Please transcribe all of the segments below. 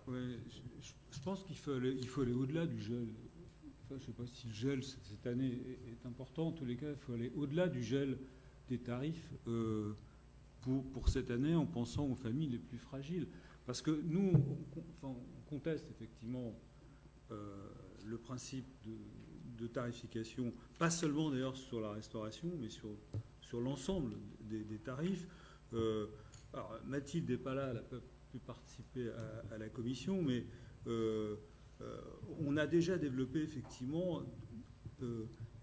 Ouais, je pense qu'il faut aller au-delà du gel. Enfin, je ne sais pas si le gel cette année est important. En tous les cas, il faut aller au-delà du gel des tarifs pour cette année en pensant aux familles les plus fragiles. Parce que nous, on conteste effectivement le principe de tarification, pas seulement d'ailleurs sur la restauration, mais sur l'ensemble des tarifs. Alors, Mathilde n'est pas là, elle n'a pas pu participer à la commission, mais on a déjà développé effectivement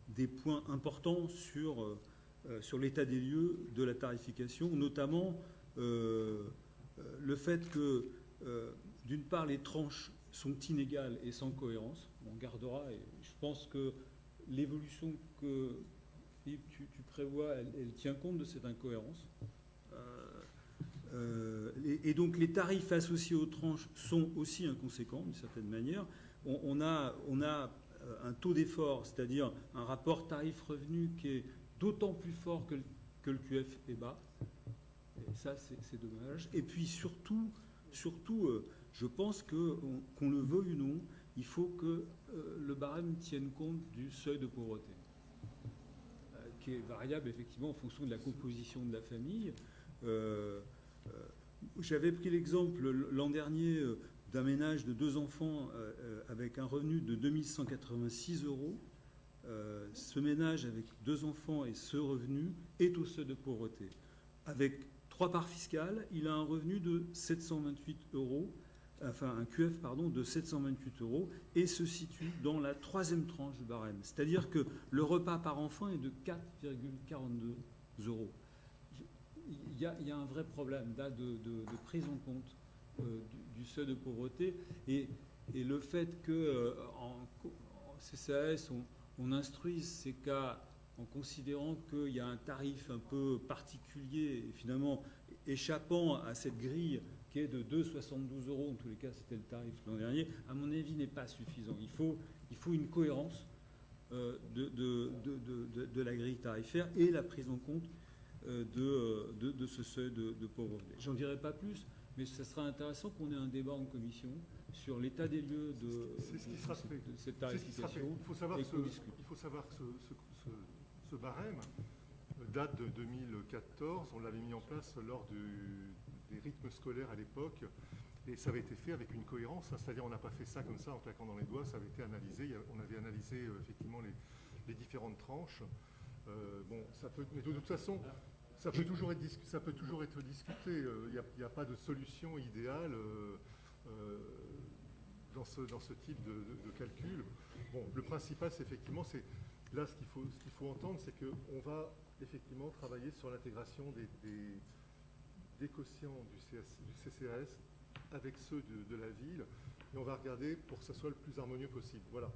des points importants sur l'état des lieux de la tarification, notamment le fait que, d'une part, les tranches sont inégales et sans cohérence. On gardera, et je pense que l'évolution que Philippe, tu prévois, elle tient compte de cette incohérence. Et donc les tarifs associés aux tranches sont aussi inconséquents d'une certaine manière. On a un taux d'effort, c'est-à-dire un rapport tarif-revenu qui est d'autant plus fort que le QF est bas. Et ça, c'est dommage. Et puis surtout, je pense qu'on le veuille ou non, il faut que le barème tienne compte du seuil de pauvreté, qui est variable effectivement en fonction de la composition de la famille. J'avais pris l'exemple l'an dernier d'un ménage de 2 enfants avec un revenu de 2186 euros. Ce ménage avec 2 enfants et ce revenu est au seuil de pauvreté. Avec 3 parts fiscales, il a un revenu de 728 euros, enfin un QF de 728 euros, et se situe dans la 3e tranche du barème. C'est-à-dire que le repas par enfant est de 4,42 euros. Il y a un vrai problème là de prise en compte du seuil de pauvreté, et le fait qu'en CCAS on instruise ces cas en considérant qu'il y a un tarif un peu particulier et finalement échappant à cette grille qui est de 2,72 euros, en tous les cas c'était le tarif l'an dernier, à mon avis n'est pas suffisant. Il faut une cohérence de la grille tarifaire et la prise en compte de ce seuil de pauvreté. J'en dirai pas plus, mais ce sera intéressant qu'on ait un débat en commission sur l'état des lieux de cette tarification. Il faut savoir que ce barème date de 2014. On l'avait mis en place lors des rythmes scolaires à l'époque. Et ça avait été fait avec une cohérence, hein, c'est-à-dire on n'a pas fait ça comme ça en claquant dans les doigts, ça avait été analysé. On avait analysé effectivement les différentes tranches. Mais de toute façon, ça peut toujours être discuté. Il n'y a pas de solution idéale dans ce type de calcul. Bon, le principal, c'est effectivement, là ce qu'il faut entendre, c'est qu'on va effectivement travailler sur l'intégration des quotients du CCAS avec ceux de la ville, et on va regarder pour que ça soit le plus harmonieux possible. Voilà.